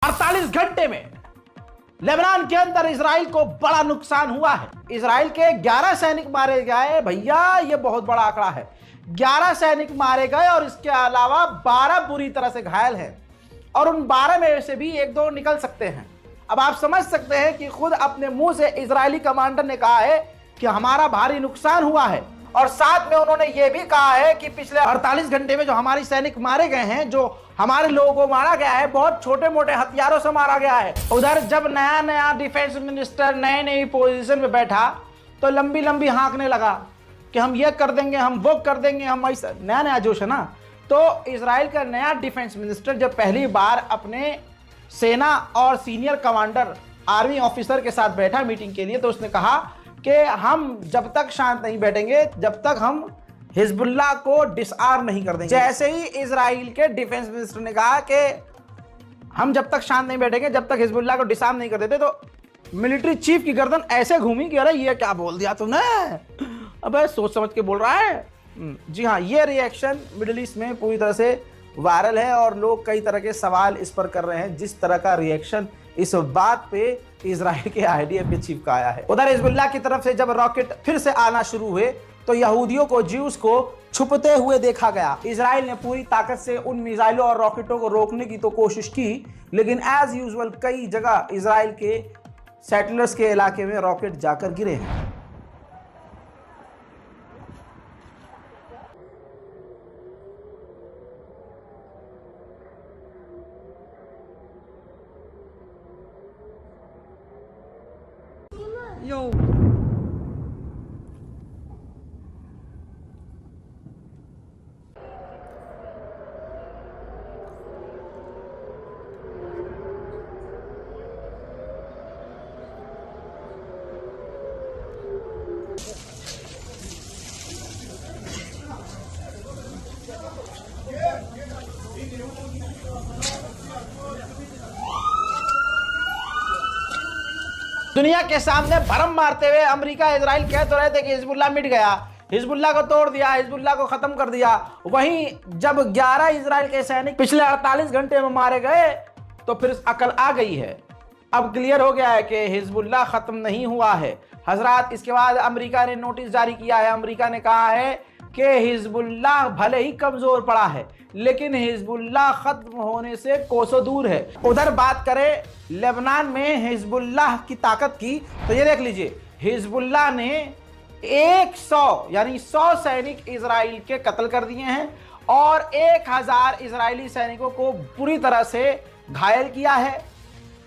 48 घंटे में लेबनान के अंदर इजराइल को बड़ा नुकसान हुआ है। इजराइल के 11 सैनिक मारे गए। भैया ये बहुत बड़ा आंकड़ा है। 11 सैनिक मारे गए और इसके अलावा 12 बुरी तरह से घायल हैं और उन 12 में से भी 1-2 निकल सकते हैं। अब आप समझ सकते हैं कि खुद अपने मुंह से इजरायली कमांडर ने कहा है कि हमारा भारी नुकसान हुआ है और साथ में उन्होंने ये भी कहा है कि पिछले 48 घंटे में जो हमारे सैनिक मारे गए हैं, जो हमारे लोगों को मारा गया है, बहुत छोटे मोटे हथियारों से मारा गया है। उधर जब नया नया डिफेंस मिनिस्टर नए नई पोजीशन में बैठा तो लंबी लंबी हाँकने लगा कि हम ये कर देंगे, हम वो कर देंगे, हम ऐसा नया नया जोश है ना। तो इजराइल का नया डिफेंस मिनिस्टर जब पहली बार अपने सेना और सीनियर कमांडर आर्मी ऑफिसर के साथ बैठा मीटिंग के लिए, तो उसने कहा कि हम जब तक शांत नहीं बैठेंगे जब तक हम हिजबुल्लाह को डिसआर्म नहीं कर देंगे। जैसे ही इजराइल के डिफेंस मिनिस्टर ने कहा कि हम जब तक शांत नहीं बैठेंगे जब तक हिजबुल्लाह को डिसआर्म नहीं कर देते, तो मिलिट्री चीफ की गर्दन ऐसे घूमी कि अरे ये क्या बोल दिया तुमने, अबे सोच समझ के बोल रहा है। जी हाँ, ये रिएक्शन मिडिल ईस्ट में पूरी तरह से वायरल है और लोग कई तरह के सवाल इस पर कर रहे हैं जिस तरह का रिएक्शन इस बात पे इजराइल के आईडीएफ के चीफ का आया है। उधर हिजबुल्लाह की तरफ से जब रॉकेट फिर से आना शुरू हुए तो यहूदियों को, ज्यूज को छुपते हुए देखा गया। इजराइल ने पूरी ताकत से उन मिसाइलों और रॉकेटों को रोकने की तो कोशिश की, लेकिन एज यूजुअल कई जगह इजराइल के सेटलर्स के इलाके में रॉकेट जाकर गिरे हैं। Yo. दुनिया के सामने भरम मारते हुए अमेरिका इजराइल कह तो रहे थे कि हिजबुल्लाह मिट गया, हिजबुल्लाह को तोड़ दिया, हिजबुल्लाह को खत्म कर दिया। वहीं जब 11 इजराइल के सैनिक पिछले 48 घंटे में मारे गए तो फिर अकल आ गई है। अब क्लियर हो गया है कि हिजबुल्लाह खत्म नहीं हुआ है हजरात। इसके बाद अमेरिका ने नोटिस जारी किया है। अमेरिका ने कहा है कि हिजबुल्लाह भले ही कमजोर पड़ा है लेकिन हिजबुल्लाह खत्म होने से कोसों दूर है। उधर बात करें लेबनान में हिजबुल्लाह की ताकत की, तो ये देख लीजिए, हिजबुल्लाह ने 100 यानी 100 सैनिक इजराइल के कत्ल कर दिए हैं और 1000 इजरायली सैनिकों को बुरी तरह से घायल किया है।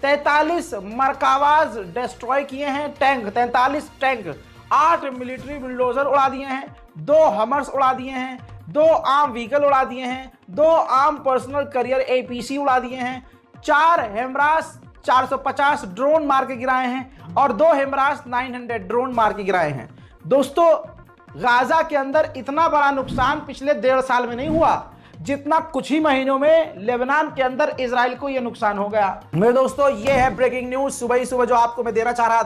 43 मरकावाज डिस्ट्रॉय किए हैं, टैंक 43 टैंक, 8 मिलिट्री बुलडोजर उड़ा दिए हैं, 2 हमर्स उड़ा दिए हैं, 2 आर्म व्हीकल उड़ा दिए हैं, 2 आर्म पर्सनल करियर APC उड़ा दिए हैं, 4 हेमरास 450 ड्रोन मार के गिराए हैं और 2 हेमरास 900 ड्रोन मार के गिराए हैं। दोस्तों, गाजा के अंदर इतना बड़ा नुकसान पिछले 1.5 साल में नहीं हुआ जितना कुछ ही महीनों में लेबनान के अंदर इजराइल को यह नुकसान हो गया। मेरे दोस्तों, ये है ब्रेकिंग न्यूज सुबह ही सुबह जो आपको मैं देना चाह रहा था।